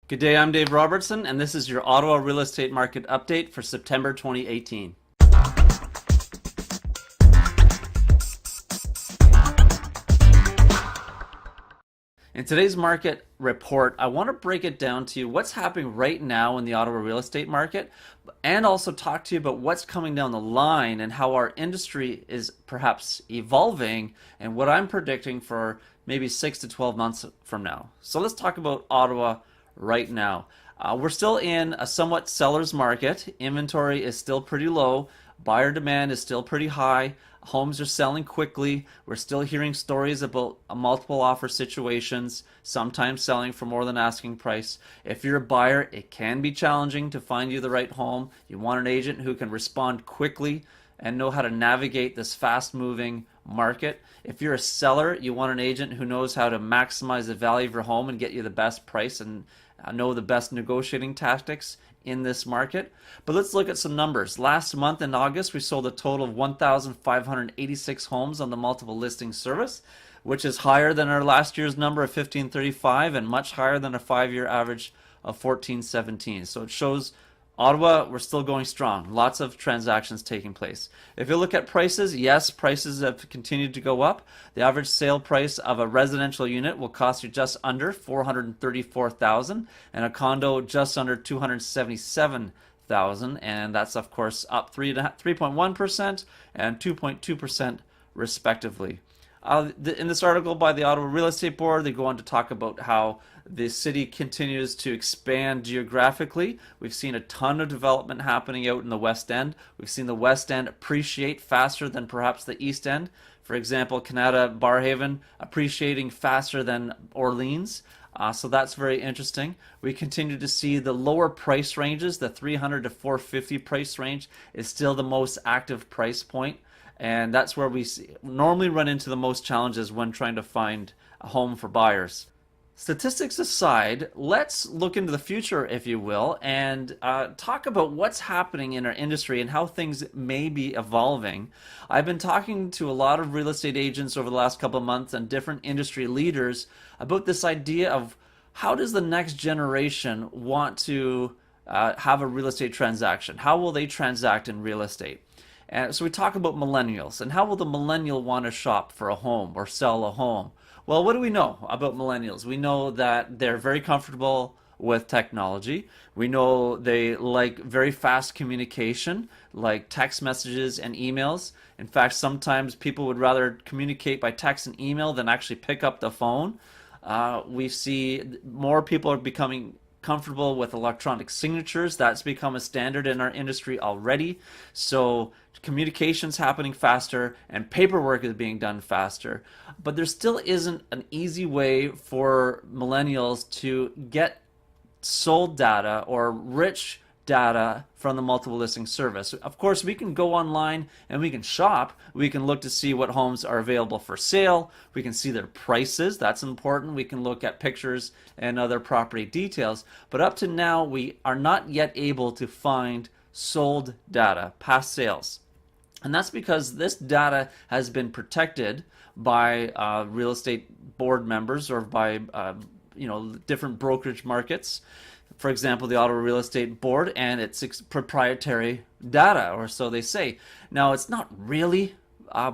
Good day, I'm Dave Robertson, and this is your Ottawa real estate market update for September 2018. In today's market report, I want to break it down to you what's happening right now in the Ottawa real estate market, and also talk to you about what's coming down the line and how our industry is perhaps evolving and what I'm predicting for maybe 6 to 12 months from now. So let's talk about Ottawa right now. We're still in a somewhat seller's market. Inventory is still pretty low. Buyer demand is still pretty high. Homes are selling quickly. We're still hearing stories about multiple offer situations, sometimes selling for more than asking price. If you're a buyer, it can be challenging to find you the right home. You want an agent who can respond quickly and know how to navigate this fast-moving market. If you're a seller, you want an agent who knows how to maximize the value of your home and get you the best price and know the best negotiating tactics in this market. But let's look at some numbers. Last month in August, we sold a total of 1,586 homes on the multiple listing service, which is higher than our last year's number of 1,535 and much higher than a 5-year average of 1,417. So it shows Ottawa, we're still going strong. Lots of transactions taking place. If you look at prices, yes, prices have continued to go up. The average sale price of a residential unit will cost you just under $434,000 and a condo just under $277,000, and that's of course up 3.1% and 2.2% respectively. In this article by the Ottawa Real Estate Board, they go on to talk about how the city continues to expand geographically. We've seen a ton of development happening out in the West End. We've seen the West End appreciate faster than perhaps the East End. For example, Canada Barrhaven appreciating faster than Orleans. So that's very interesting. We continue to see the lower price ranges. The 300 to 450 price range is still the most active price point. And that's where we normally run into the most challenges when trying to find a home for buyers. Statistics aside, let's look into the future, if you will, and talk about what's happening in our industry and how things may be evolving. I've been talking to a lot of real estate agents over the last couple of months and different industry leaders about this idea of how does the next generation want to have a real estate transaction? How will they transact in real estate? And so we talk about millennials and how will the millennial want to shop for a home or sell a home? Well, what do we know about millennials? We know that they're very comfortable with technology. We know they like very fast communication, like text messages and emails. In fact, sometimes people would rather communicate by text and email than actually pick up the phone. We see more people are becoming comfortable with electronic signatures. That's become a standard in our industry already. So communication's happening faster and paperwork is being done faster. But there still isn't an easy way for millennials to get sold data or rich data from the multiple listing service. Of course, we can go online and we can shop. We can look to see what homes are available for sale. We can see their prices. That's important. We can look at pictures and other property details. But up to now, we are not yet able to find sold data, past sales. And that's because this data has been protected by real estate board members or by different brokerage markets. For example, the Ottawa Real Estate Board, and it's proprietary data, or so they say. Now, it's not really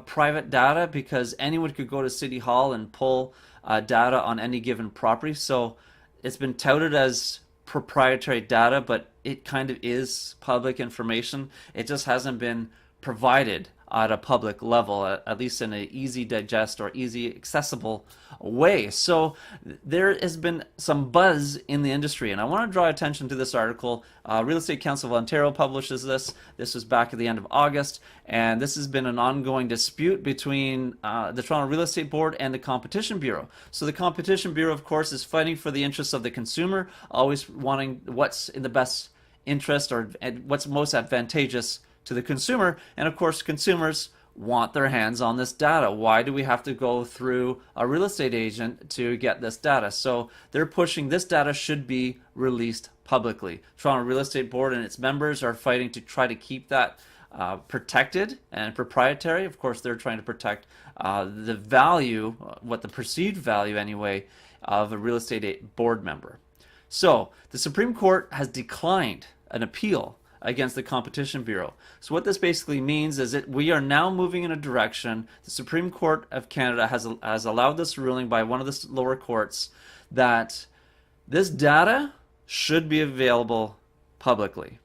private data because anyone could go to City Hall and pull data on any given property. So it's been touted as proprietary data, but it kind of is public information. It just hasn't been provided at a public level, at least in an easy digest or easy accessible way. So there has been some buzz in the industry, and I want to draw attention to this article. Real Estate Council of Ontario publishes this. This was back at the end of August, and this has been an ongoing dispute between the Toronto Real Estate Board and the Competition Bureau. So the Competition Bureau, of course, is fighting for the interests of the consumer, always wanting what's in the best interest or what's most advantageous to the consumer, and of course consumers want their hands on this data. Why do we have to go through a real estate agent to get this data? So they're pushing this data should be released publicly. Toronto Real Estate Board and its members are fighting to try to keep that protected and proprietary. Of course, they're trying to protect the value, what the perceived value anyway, of a real estate board member. So the Supreme Court has declined an appeal against the Competition Bureau. So what this basically means is that we are now moving in a direction. The Supreme Court of Canada has allowed this ruling by one of the lower courts that this data should be available publicly.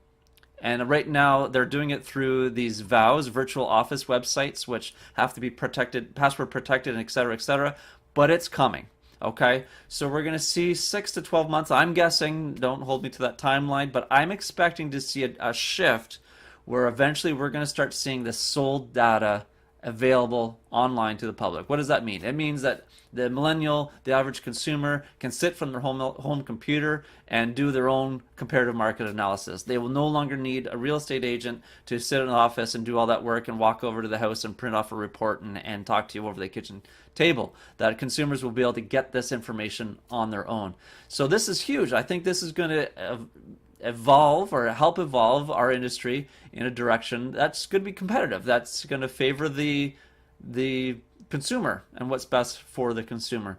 And right now, they're doing it through these VOWs, virtual office websites, which have to be protected, password protected, and et cetera, et cetera. But it's coming. Okay, so we're going to see 6 to 12 months. I'm guessing, don't hold me to that timeline, but I'm expecting to see a shift where eventually we're going to start seeing the sold data available online to the public. What does that mean? It means that the millennial, the average consumer, can sit from their home computer and do their own comparative market analysis. They will no longer need a real estate agent to sit in an office and do all that work and walk over to the house and print off a report and talk to you over the kitchen table. That consumers will be able to get this information on their own. So this is huge. I think this is going to evolve or help evolve our industry in a direction that's going to be competitive. That's going to favor the consumer and what's best for the consumer.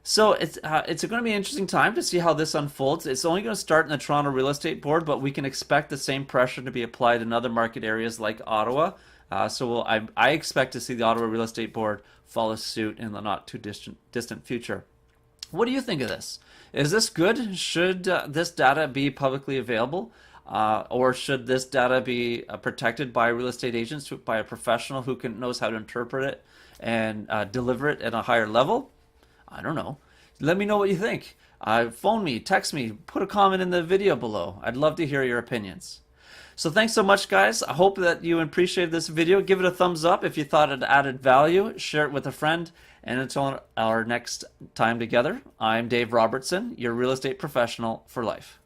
So it's going to be an interesting time to see how this unfolds. It's only going to start in the Toronto Real Estate Board, but we can expect the same pressure to be applied in other market areas like Ottawa. I expect to see the Ottawa Real Estate Board follow suit in the not too distant future. What do you think of this? Is this good? Should this data be publicly available? Or should this data be protected by real estate agents, by a professional who knows how to interpret it and deliver it at a higher level? I don't know. Let me know what you think. Phone me, text me, put a comment in the video below. I'd love to hear your opinions. So thanks so much, guys. I hope that you appreciated this video. Give it a thumbs up if you thought it added value. Share it with a friend. And until our next time together, I'm Dave Robertson, your real estate professional for life.